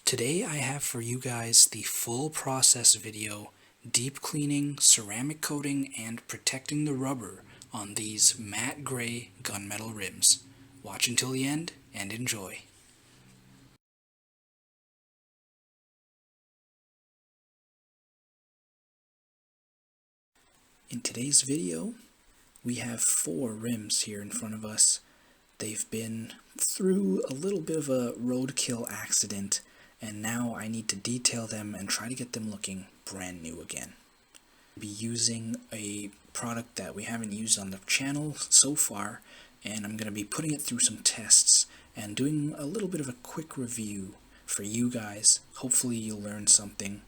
Today I have for you guys the full process video, deep cleaning, ceramic coating, and protecting the rubber on these matte gray gunmetal rims. Watch until the end and enjoy. In today's video, we have 4 rims here in front of us. They've been through a little bit of a roadkill accident, and now I need to detail them and try to get them looking brand new again. I'll be using a product that we haven't used on the channel so far, and I'm going to be putting it through some tests and doing a little bit of a quick review for you guys. Hopefully you'll learn something.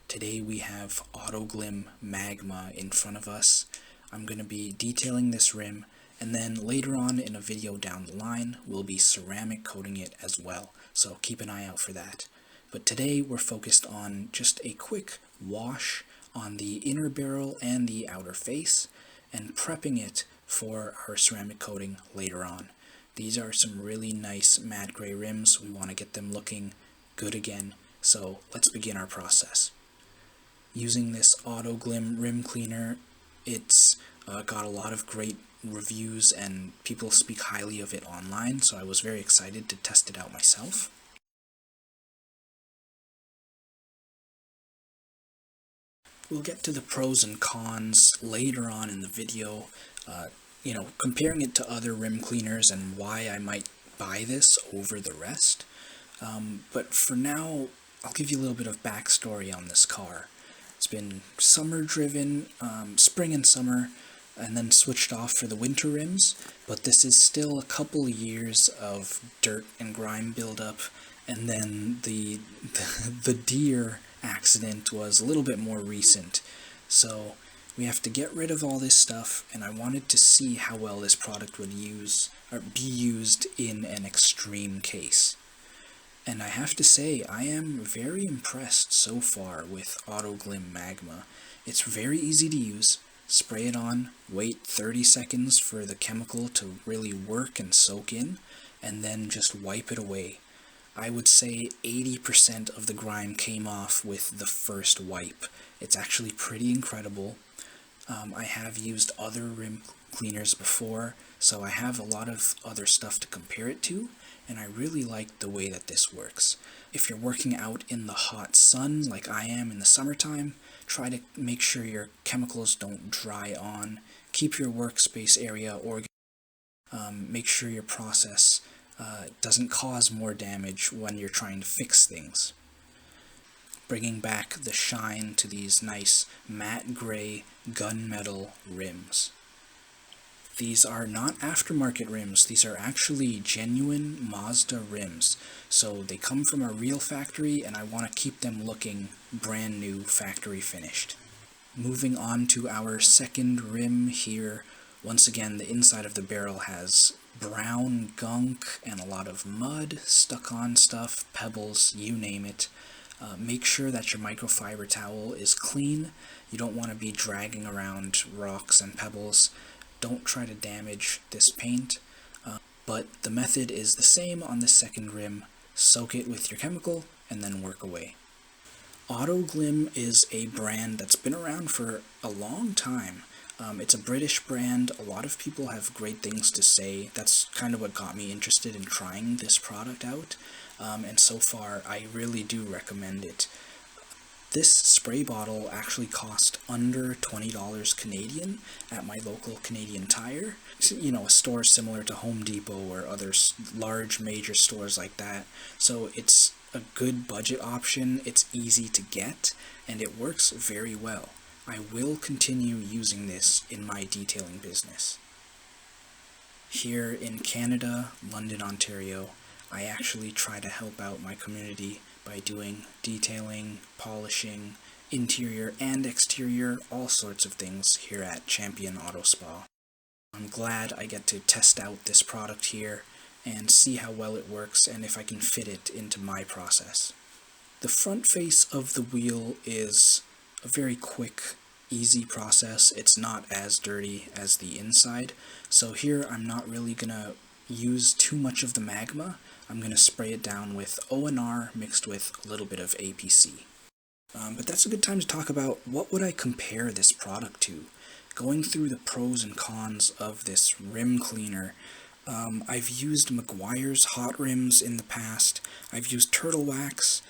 Today we have Autoglim Magma in front of us. I'm going to be detailing this rim, and then later on in a video down the line we'll be ceramic coating it as well, so keep an eye out for that. But today we're focused on just a quick wash on the inner barrel and the outer face, and prepping it for our ceramic coating later on. These are some really nice matte gray rims. We want to get them looking good again, so let's begin our process. Using this Autoglim rim cleaner, it's got a lot of great reviews and people speak highly of it online, so I was very excited to test it out myself. We'll get to the pros and cons later on in the video, comparing it to other rim cleaners and why I might buy this over the rest. But for now, I'll give you a little bit of backstory on this car. It's been summer driven, spring and summer, and then switched off for the winter rims, but this is still a couple years of dirt and grime buildup, and then the deer accident was a little bit more recent. So we have to get rid of all this stuff, and I wanted to see how well this product would be used in an extreme case. And I have to say, I am very impressed so far with Autoglim Magma. It's very easy to use. Spray it on, wait 30 seconds for the chemical to really work and soak in, and then just wipe it away. I would say 80% of the grime came off with the first wipe. It's actually pretty incredible. I have used other rim cleaners before, so I have a lot of other stuff to compare it to, and I really like the way that this works. If you're working out in the hot sun like I am in the summertime, try to make sure your chemicals don't dry on. Keep your workspace area organized. Make sure your process doesn't cause more damage when you're trying to fix things. Bringing back the shine to these nice matte gray gunmetal rims. These are not aftermarket rims, these are actually genuine Mazda rims. So they come from a real factory, and I want to keep them looking brand new, factory finished. Moving on to our second rim here. Once again, the inside of the barrel has brown gunk and a lot of mud, stuck on stuff, pebbles, you name it. Make sure that your microfiber towel is clean. You don't want to be dragging around rocks and pebbles. Don't try to damage this paint, but the method is the same on the second rim. Soak it with your chemical and then work away. Autoglim is a brand that's been around for a long time. It's a British brand. A lot of people have great things to say. That's kind of what got me interested in trying this product out, and so far I really do recommend it. This spray bottle actually cost under $20 Canadian at my local Canadian Tire. A store similar to Home Depot or other large major stores like that. So it's a good budget option, it's easy to get, and it works very well. I will continue using this in my detailing business. Here in Canada, London, Ontario, I actually try to help out my community by doing detailing, polishing, interior and exterior, all sorts of things here at Champion Auto Spa. I'm glad I get to test out this product here and see how well it works and if I can fit it into my process. The front face of the wheel is a very quick, easy process. It's not as dirty as the inside, so here I'm not really gonna use too much of the magma. I'm going to spray it down with O&R mixed with a little bit of APC. But that's a good time to talk about what would I compare this product to. Going through the pros and cons of this rim cleaner, I've used Meguiar's hot rims in the past. I've used Turtle Wax,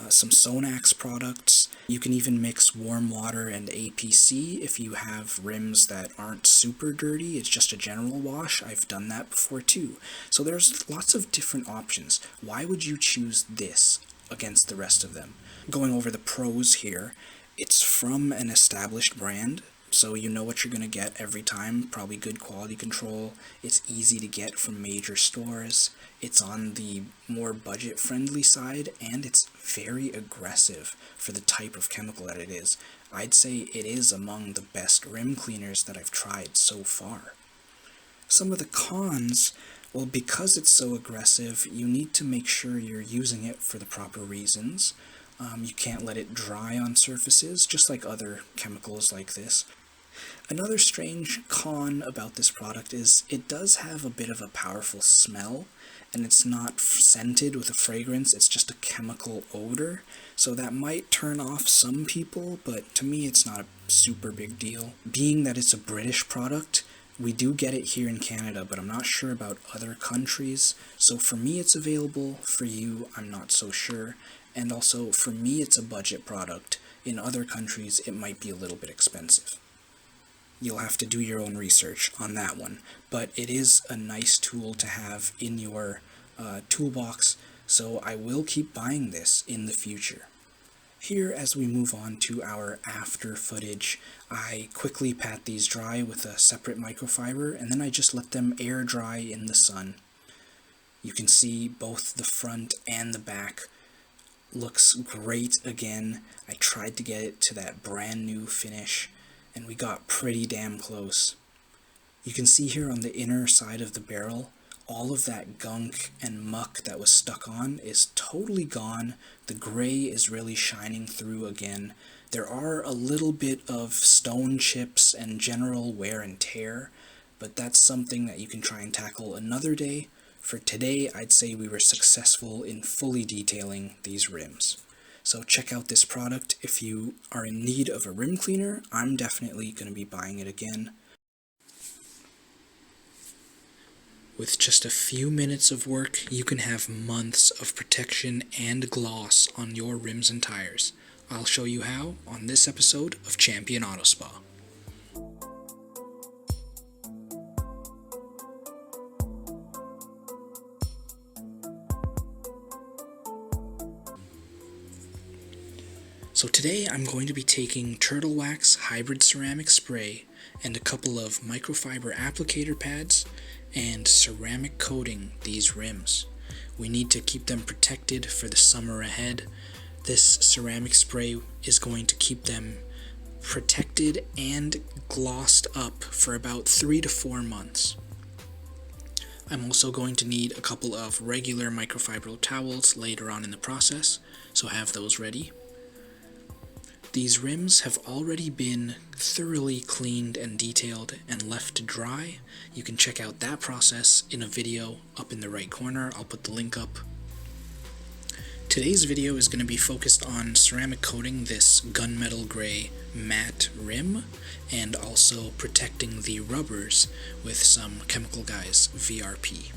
some Sonax products. You can even mix warm water and APC if you have rims that aren't super dirty. It's just a general wash. I've done that before too. So there's lots of different options. Why would you choose this against the rest of them? Going over the pros here, it's from an established brand, so you know what you're going to get every time, probably good quality control. It's easy to get from major stores. It's on the more budget-friendly side, and it's very aggressive for the type of chemical that it is. I'd say it is among the best rim cleaners that I've tried so far. Some of the cons, well, because it's so aggressive, you need to make sure you're using it for the proper reasons. You can't let it dry on surfaces, just like other chemicals like this. Another strange con about this product is it does have a bit of a powerful smell, and it's not scented with a fragrance, it's just a chemical odor, so that might turn off some people, but to me it's not a super big deal. Being that it's a British product, we do get it here in Canada, but I'm not sure about other countries, so for me it's available, for you I'm not so sure, and also for me it's a budget product. In other countries it might be a little bit expensive. You'll have to do your own research on that one, but it is a nice tool to have in your toolbox, so I will keep buying this in the future. Here, as we move on to our after footage, I quickly pat these dry with a separate microfiber, and then I just let them air dry in the sun. You can see both the front and the back looks great again. I tried to get it to that brand new finish, and we got pretty damn close. You can see here on the inner side of the barrel, all of that gunk and muck that was stuck on is totally gone. The gray is really shining through again. There are a little bit of stone chips and general wear and tear, but that's something that you can try and tackle another day. For today, I'd say we were successful in fully detailing these rims. So check out this product. If you are in need of a rim cleaner, I'm definitely going to be buying it again. With just a few minutes of work, you can have months of protection and gloss on your rims and tires. I'll show you how on this episode of Champion Auto Spa. So today I'm going to be taking Turtle Wax Hybrid Ceramic Spray and a couple of microfiber applicator pads and ceramic coating these rims. We need to keep them protected for the summer ahead. This ceramic spray is going to keep them protected and glossed up for about 3 to 4 months. I'm also going to need a couple of regular microfiber towels later on in the process, so have those ready. These rims have already been thoroughly cleaned and detailed and left to dry. You can check out that process in a video up in the right corner. I'll put the link up. Today's video is going to be focused on ceramic coating this gunmetal gray matte rim and also protecting the rubbers with some Chemical Guys VRP.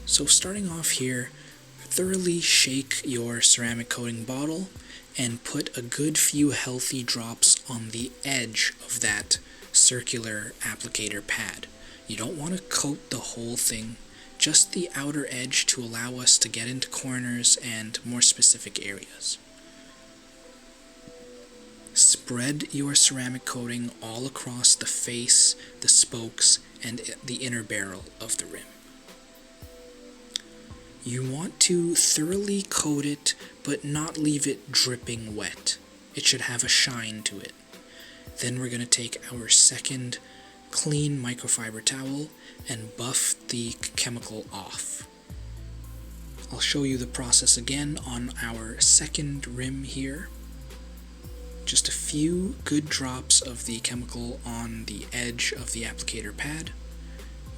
So starting off here, thoroughly shake your ceramic coating bottle and put a good few healthy drops on the edge of that circular applicator pad. You don't want to coat the whole thing, just the outer edge to allow us to get into corners and more specific areas. Spread your ceramic coating all across the face, the spokes, and the inner barrel of the rim. You want to thoroughly coat it, but not leave it dripping wet. It should have a shine to it. Then we're going to take our second clean microfiber towel and buff the chemical off. I'll show you the process again on our second rim here. Just a few good drops of the chemical on the edge of the applicator pad.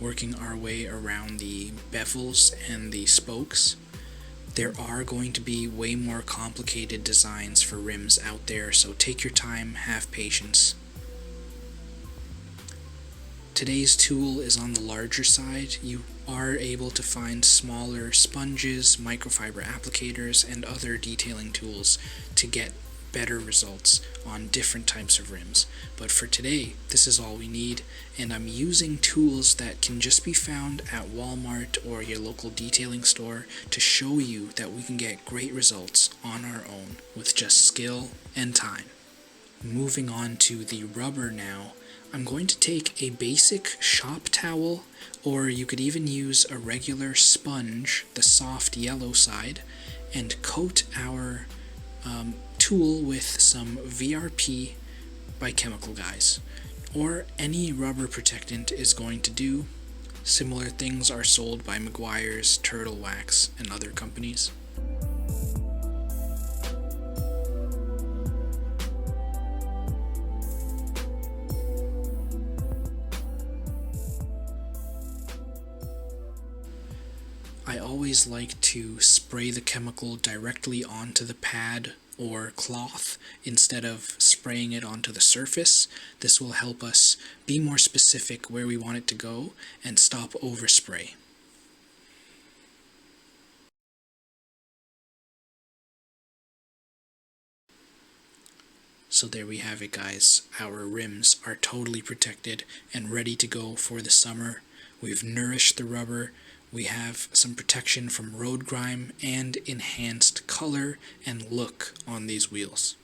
working our way around the bevels and the spokes. There are going to be way more complicated designs for rims out there, so take your time, have patience. Today's tool is on the larger side. You are able to find smaller sponges, microfiber applicators, and other detailing tools to get better results on different types of rims. But for today, this is all we need, and I'm using tools that can just be found at Walmart or your local detailing store to show you that we can get great results on our own with just skill and time. Moving on to the rubber now, I'm going to take a basic shop towel, or you could even use a regular sponge, the soft yellow side, and coat our tool with some VRP by Chemical Guys, or any rubber protectant is going to do. Similar things are sold by Meguiar's, Turtle Wax, and other companies. I always like to spray the chemical directly onto the pad or cloth instead of spraying it onto the surface. This will help us be more specific where we want it to go and stop overspray. So there we have it, guys. Our rims are totally protected and ready to go for the summer. We've nourished the rubber. We have some protection from road grime and enhanced color and look on these wheels.